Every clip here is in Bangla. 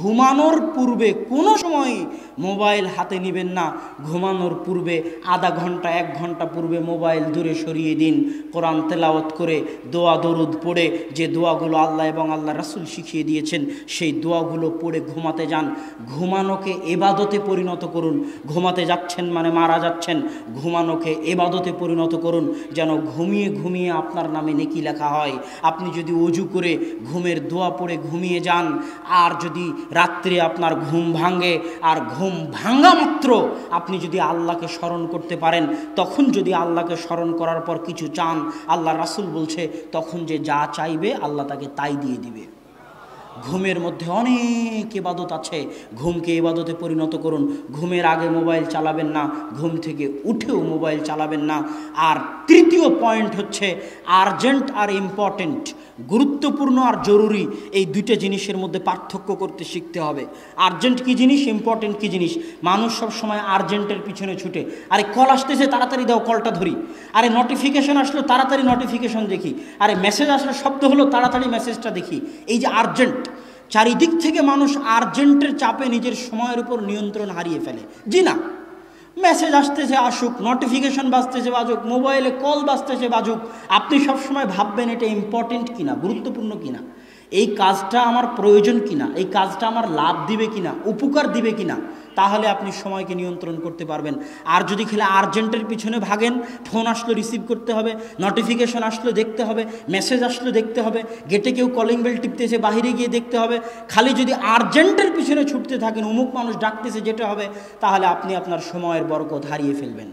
ঘুমানোর পূর্বে কোনো সময় মোবাইল হাতে নেবেন না। ঘুমানোর পূর্বে আধা ঘন্টা 1 ঘন্টা পূর্বে মোবাইল দূরে সরিয়ে দিন। কোরআন তেলাওয়াত করে দোয়া দরুদ পড়ে, যে দোয়াগুলো আল্লাহ এবং আল্লাহ রাসূল শিখিয়ে দিয়েছেন সেই দোয়াগুলো পড়ে ঘুমাতে যান। ঘুমানোকে ইবাদতে পরিণত করুন। ঘুমাতে যাচ্ছেন মানে মারা যাচ্ছেন, ঘুমানোকে ইবাদতে পরিণত করুন, যেন ঘুমিয়ে ঘুমিয়ে আপনার নামে নেকি লেখা হয়। আপনি যদি ওযু করে ঘুমের দোয়া পড়ে ঘুমিয়ে যান, আর যদি রাত্রে আপনার ঘুম ভাঙে, আর ঘুম ভাঙা মাত্র আপনি যদি আল্লাহকে স্মরণ করতে পারেন, তখন যদি আল্লাহকে স্মরণ করার পর কিছু চান, আল্লাহ রাসূল বলছে তখন যে যা চাইবে আল্লাহ তাকে তাই দিয়ে দিবে। ঘুমের মধ্যে অনেক ইবাদত আছে, ঘুমকে ইবাদতে পরিণত করুন। ঘুমের আগে মোবাইল চালাবেন না, ঘুম থেকে উঠেও মোবাইল চালাবেন না। আর তৃতীয় পয়েন্ট হচ্ছে আর্জেন্ট আর ইম্পর্টেন্ট, গুরুত্বপূর্ণ আর জরুরি, এই দুইটা জিনিসের মধ্যে পার্থক্য করতে শিখতে হবে। আর্জেন্ট কী জিনিস, ইম্পর্টেন্ট কী জিনিস। মানুষ সব সময় আর্জেন্টের পিছনে ছুটে, আরে কল আসতেছে তাড়াতাড়ি দাও, কলটা ধরি। আরে নোটিফিকেশন আসলো তাড়াতাড়ি নোটিফিকেশন দেখি। আরে মেসেজ আসলো, শব্দ হলো তাড়াতাড়ি মেসেজটা দেখি। এই যে আর্জেন্ট, চারিদিক থেকে মানুষ আর্জেন্টের চাপে নিজের সময়ের উপর নিয়ন্ত্রণ হারিয়ে ফেলে। জি না, মেসেজ আসতেছে আসুক, নোটিফিকেশন বাজতেছে বাজুক, মোবাইলে কল বাজতেছে বাজুক, আপনি সবসময় ভাববেন এটা ইম্পর্টেন্ট কিনা, গুরুত্বপূর্ণ কিনা, এই কাজটা আমার প্রয়োজন কিনা, এই কাজটা আমার লাভ দিবে কিনা, উপকার দিবে কিনা, তাহলে আপনি সময়কে নিয়ন্ত্রণ করতে পারবেন। আর যদি খেলে আর্জেন্টের পিছনে ভাগেন, ফোন আসলো রিসিভ করতে হবে, নোটিফিকেশন আসলো দেখতে হবে, মেসেজ আসলো দেখতে হবে, গেটে কেউ কলিং বেল টিপতেছে বাইরে গিয়ে দেখতে হবে, খালি যদি আর্জেন্টের পিছনে ছুটতে থাকেন, অমুক মানুষ ডাকতেছে যেতে হবে, তাহলে আপনি আপনার সময়ের বরকত হারিয়ে ফেলবেন।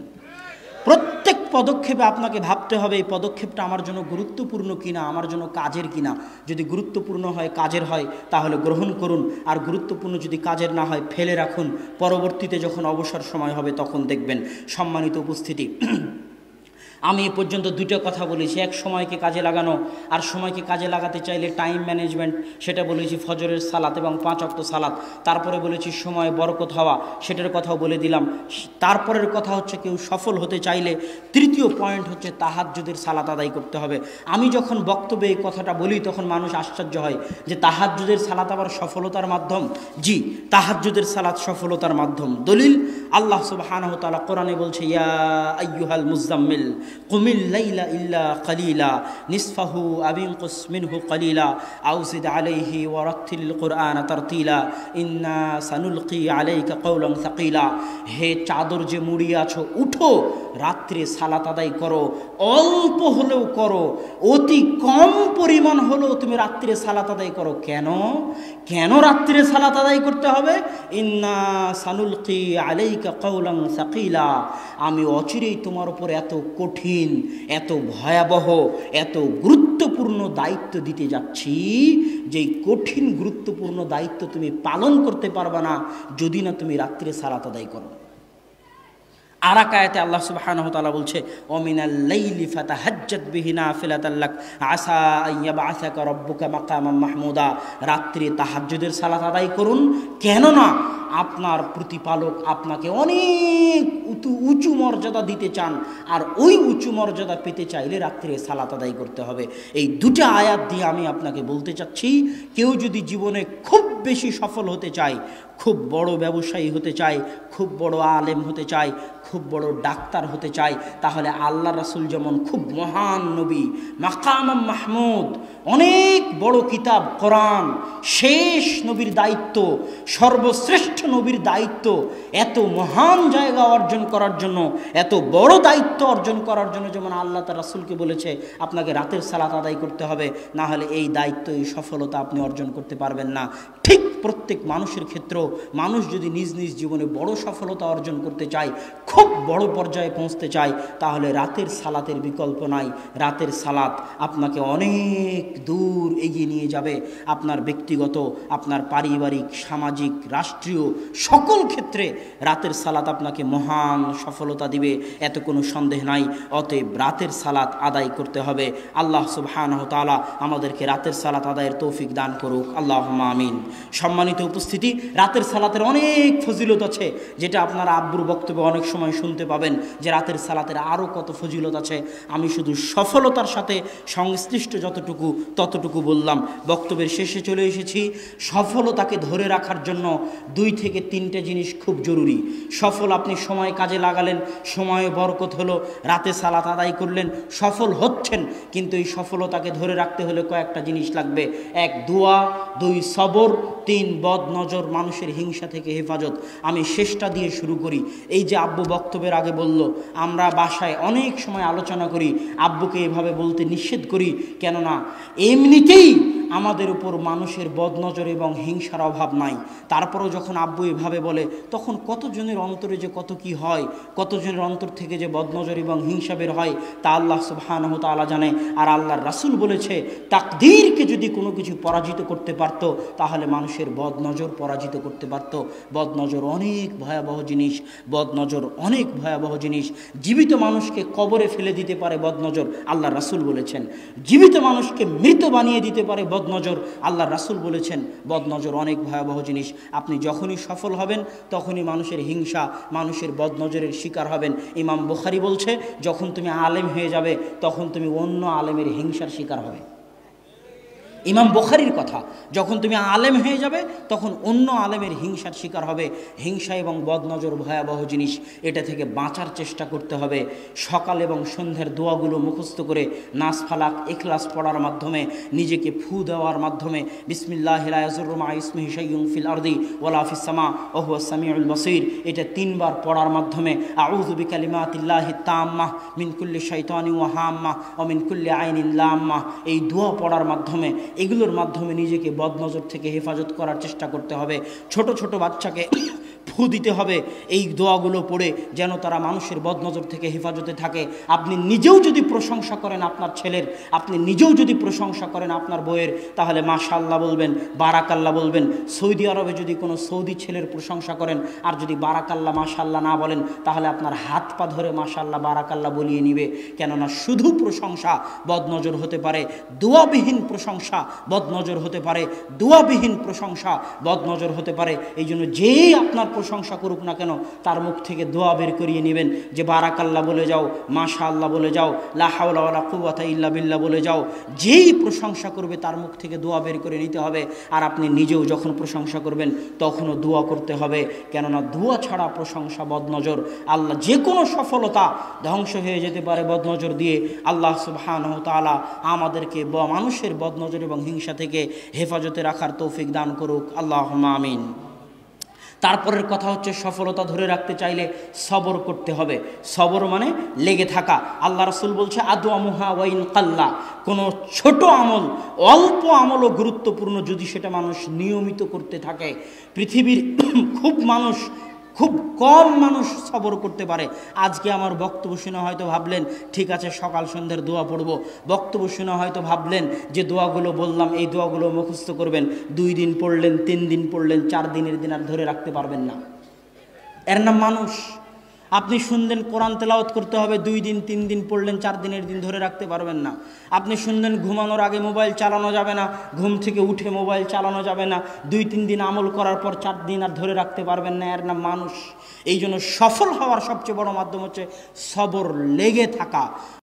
প্রত্যেক পদক্ষেপে আপনাকে ভাবতে হবে এই পদক্ষেপটা আমার জন্য গুরুত্বপূর্ণ কিনা, আমার জন্য কাজের কিনা। যদি গুরুত্বপূর্ণ হয়, কাজের হয়, তাহলে গ্রহণ করুন। আর গুরুত্বপূর্ণ যদি কাজের না হয়, ফেলে রাখুন। পরবর্তীতে যখন অবসর সময় হবে তখন দেখবেন। সম্মানিত উপস্থিতি, আমি এ পর্যন্ত দুটো কথা বলেছি, এক সময়কে কাজে লাগানো, আর সময়কে কাজে লাগাতে চাইলে টাইম ম্যানেজমেন্ট, সেটা বলেছি ফজরের সালাত এবং 5 ওয়াক্ত সালাত। তারপরে বলেছি সময় বরকত হওয়া, সেটার কথাও বলে দিলাম। তারপরের কথা হচ্ছে কেউ সফল হতে চাইলে তৃতীয় পয়েন্ট হচ্ছে তাহাজ্জুদের সালাত আদায় করতে হবে। আমি যখন বক্তব্যে এই কথাটা বলি তখন মানুষ আশ্চর্য হয় যে তাহাজ্জুদের সালাত আবার সফলতার মাধ্যম। জি, তাহাজ্জুদের সালাত সফলতার মাধ্যম। দলিল, আল্লাহ সুবহানাহু ওয়া তাআলা কোরআনে বলছে, ইয়া আইয়ুহাল মুযাম্মিল কুমিল লাইলা ইল্লা কালিলা নিসফাহু আবিনকুস মিনহু কালিলা আও জিদ আলাইহি ওয়া রাত্তিলিল কুরআনা তারতিলা ইন্না সানুলকি আলাইকা কওলান সাকিলা। হে চাদর যে মুড়িয়ে আছো, উঠো, রাত্রে সালাত আদায় করো, অল্প হলেও করো, অতি কম পরিমাণ হলেও তুমি রাত্রে সালাত আদায় করো। কেন কেন রাত্রে সালাত আদায় করতে হবে? ইন্না সানুলকি আলাইকা কওলান সাকিলা, আমি অচিরেই তোমার উপর এত কঠিন, এত ভয়াবহ, এত গুরুত্বপূর্ণ দায়িত্ব দিতে যাচ্ছি, যেই কঠিন গুরুত্বপূর্ণ দায়িত্ব তুমি পালন করতে পারবে না যদি না তুমি রাত্রে সালাত আদায় করো। আর এক আয়াতে আল্লাহ সুবহানাহু ওয়া তাআলা বলছে, ওমিনাল লাইলি ফাতাহাজ্জাত বিহি নাফিলাতাল লাক আসা আইয়াবআসাকা রাব্বুকা মাকামান মাহমুদা। রাত্রে তাহাজ্জুদের সালাত আদায় করুন, কেননা আপনার প্রতিপালক আপনাকে অনেক উঁচু মর্যাদা দিতে চান, আর ওই উঁচু মর্যাদা পেতে চাইলে রাত্রে সালাত আদায় করতে হবে। এই দুটো আয়াত দিয়ে আমি আপনাকে বলতে চাচ্ছি, কেউ যদি জীবনে খুব বেশি সফল হতে চায়, খুব বড় ব্যবসায়ী হতে চায়, খুব বড় আলেম হতে চায়, খুব বড় ডাক্তার হতে চায়, তাহলে আল্লাহ রাসূল যেমন খুব মহান নবী, মাকাম মাহমুদ, অনেক বড় কিতাব কোরআন, শেষ নবীর দায়িত্ব, সর্বশ্রেষ্ঠ নবীর দায়িত্ব, এত মহান জায়গা অর্জন করার জন্য, এত বড় দায়িত্ব অর্জন করার জন্য যেমন আল্লাহ তার রাসূলকে বলেছে আপনাকে রাতের সালাত আদায় করতে হবে, না হলে এই দায়িত্ব, এই সফলতা আপনি অর্জন করতে পারবেন না। ঠিক প্রত্যেক মানুষের ক্ষেত্রেও মানুষ যদি নিজ নিজ জীবনে বড় সফলতা অর্জন করতে চায়, খুব বড় পর্যায়ে পৌঁছতে চায়, তাহলে রাতের সালাতের বিকল্প নাই। রাতের সালাত আপনাকে অনেক দূর এগিয়ে নিয়ে যাবে। আপনার ব্যক্তিগত, আপনার পারিবারিক, সামাজিক, রাষ্ট্রীয় সকল ক্ষেত্রে রাতের সালাত আপনাকে মহান সফলতা দিবে, এত কোনো সন্দেহ নাই। অতএব রাতের সালাত আদায় করতে হবে। আল্লাহ সুবহানাহু ওয়া তাআলা আমাদেরকে রাতের সালাত আদায়ের তৌফিক দান করুক, আল্লাহুম্মা আমিন। সম্মানিত উপস্থিতি, রাতের সালাতের অনেক ফজিলত আছে, যেটা আপনারা আব্বুর বক্তব্যে অনেক সময় সময় শুনতে পাবেন যে রাতের সালাতের আরও কত ফজিলত আছে। আমি শুধু সফলতার সাথে সংশ্লিষ্ট ততটুকু বললাম। বক্তব্যের শেষে চলে এসেছি। সফলতাকে ধরে রাখার জন্য 2 থেকে 3টে জিনিস খুব জরুরি। সফল, আপনি সময় কাজে লাগালেন, সময়ে বরকত হলো, রাতে সালাত আদায় করলেন, সফল হচ্ছেন, কিন্তু এই সফলতাকে ধরে রাখতে হলে কয়েকটা জিনিস লাগবে। 1 দোয়া, 2 সবর, 3 বদ নজর, মানুষের হিংসা থেকে হেফাজত। আমি শেষটা দিয়ে শুরু করি। এই যে আব্বু বক্তব্যের আগে বলল, আমরা বাসায় অনেক সময় আলোচনা করি, আব্বুকে এভাবে বলতে নিষেধ করি, কেননা এমনিতেই আমাদের উপর মানুষের বদনজর এবং হিংসার অভাব নাই। তারপরও যখন আব্বু এভাবে বলে, তখন কতজনের অন্তরে যে কত কি হয়, কতজনের অন্তর থেকে যে বদনজর এবং হিংসা বের হয়, তা আল্লাহ সুবহানাহু ওয়া তাআলা জানে। আর আল্লাহর রাসূল বলেছে, তাকদীরকে যদি কোনো কিছু পরাজিত করতে পারত, তাহলে মানুষের বদনজর পরাজিত করতে পারত। বদনজর অনেক ভয়াবহ জিনিস, বদনজর অনেক ভয়াবহ জিনিস। জীবিত মানুষকে কবরে ফেলে দিতে পারে বদনজর, আল্লাহর রাসূল বলেছেন। জীবিত মানুষকে মৃত বানিয়ে দিতে পারে বদনজর, আল্লাহর রাসূল বলেছেন। বদনজর অনেক ভয়াবহ জিনিস। আপনি যখনই সফল হবেন, তখনই মানুষের হিংসা, মানুষের বদনজরের শিকার হবেন। ইমাম বুখারী বলছে, যখন তুমি আলেম হয়ে যাবে, তখন তুমি অন্য আলেমের হিংসার শিকার হবে। ইমাম বুখারীর কথা, যখন তুমি আলেম হয়ে যাবে, তখন অন্য আলেমের হিংসার শিকার হবে। হিংসা এবং বদনজর ভয়াবহ জিনিস, এটা থেকে বাঁচার চেষ্টা করতে হবে। সকাল এবং সন্ধ্যার দোয়াগুলো মুখস্থ করে, নাস ফালাক ইখলাস পড়ার মাধ্যমে, নিজেকে ফু দেওয়ার মাধ্যমে, বিসমিল্লাহি লা ইয়াযুররু মা ইসমিহি শাইউন ফিল আরদি ওয়ালা ফিস সামা ওয়া হুয়াস সামিউল বাসীর, এটা 3 বার পড়ার মাধ্যমে, আউযু বিকালিমাতিল্লাহি তাম্মাহ মিন কুল্লি শাইতানিন ওয়া হাম্মাহ ওয়া মিন কুল্লি আইনিন লাম্মাহ, এই দোয়া পড়ার মাধ্যমে, এগুলোর মাধ্যমে নিজেকে বদনজর থেকে হেফাজত করার চেষ্টা করতে হবে। ছোট ছোট বাচ্চাকে ফু দিতে হবে এই দোয়াগুলো পড়ে, যেন তারা মানুষের বদনজর থেকে হেফাজতে থাকে। আপনি নিজেও যদি প্রশংসা করেন আপনার ছেলের, আপনি নিজেও যদি প্রশংসা করেন আপনার বউয়ের, তাহলে মাশাআল্লাহ বলবেন, বারাকাল্লাহ বলবেন। সৌদি আরবে যদি কোনো সৌদি ছেলের প্রশংসা করেন, আর যদি বারাকাল্লাহ মাশাআল্লাহ না বলেন, তাহলে আপনার হাত পা ধরে মাশাআল্লাহ বারাকাল্লাহ বলিয়ে নিবে। কেননা শুধু প্রশংসা বদনজর হতে পারে, দোয়াবিহীন প্রশংসা বদনজর হতে পারে, দোয়াবিহীন প্রশংসা বদনজর হতে পারে। এই জন্য যেই আপনার প্রশংসা করুক না কেন, তার মুখ থেকে দোয়া বের করিয়ে নেবেন, যে বারাকাল্লাহ বলে যাও, মাশাআল্লাহ বলে যাও, লা হাওলা ওয়ালা কুওয়াতা ইল্লা বিল্লাহ বলে যাও। যেই প্রশংসা করবে তার মুখ থেকে দোয়া বের করে নিতে হবে। আর আপনি নিজেও যখন প্রশংসা করবেন, তখনও দোয়া করতে হবে, কেননা দোয়া ছাড়া প্রশংসা বদনজর। আল্লাহ যে কোনো সফলতা ধ্বংস হয়ে যেতে পারে বদনজর দিয়ে। আল্লাহ সুবহানাহু ওয়া তাআলা আমাদেরকে মানুষের বদনজর এবং হিংসা থেকে হেফাজতে রাখার তৌফিক দান করুক, আল্লাহুম্মা আমিন। তারপরের কথা হচ্ছে, সফলতা ধরে রাখতে চাইলে সবর করতে হবে। সবর মানে লেগে থাকা। আল্লাহ রাসূল বলছে, আদওয়ামুহা ওয়া ইন কাল্লা, কোনো ছোট আমল, অল্প আমলও গুরুত্বপূর্ণ যদি সেটা মানুষ নিয়মিত করতে থাকে। পৃথিবীর খুব কম মানুষ সবর করতে পারে। আজকে আমার বক্তব্য শুনে হয়তো ভাবলেন, ঠিক আছে সকাল সন্ধ্যার দোয়া পড়ব। বক্তব্য শুনে হয়তো ভাবলেন যে দোয়াগুলো বললাম, এই দোয়াগুলো মুখস্থ করবেন। 2 দিন পড়লেন, 3 দিন পড়লেন, 4 দিনের দিন আর ধরে রাখতে পারবেন না। এর নাম মানুষ। আপনি শুনলেন কোরআন তেলাওয়াত করতে হবে, 2 দিন 3 দিন পড়লেন, 4 দিনের দিন ধরে রাখতে পারবেন না। আপনি শুনলেন ঘুমানোর আগে মোবাইল চালানো যাবে না, ঘুম থেকে উঠে মোবাইল চালানো যাবে না, 2-3 দিন আমল করার পর 4 দিন আর ধরে রাখতে পারবেন না। এর নাম মানুষ। এই জন্য সফল হওয়ার সবচেয়ে বড় মাধ্যম হচ্ছে সবর, লেগে থাকা।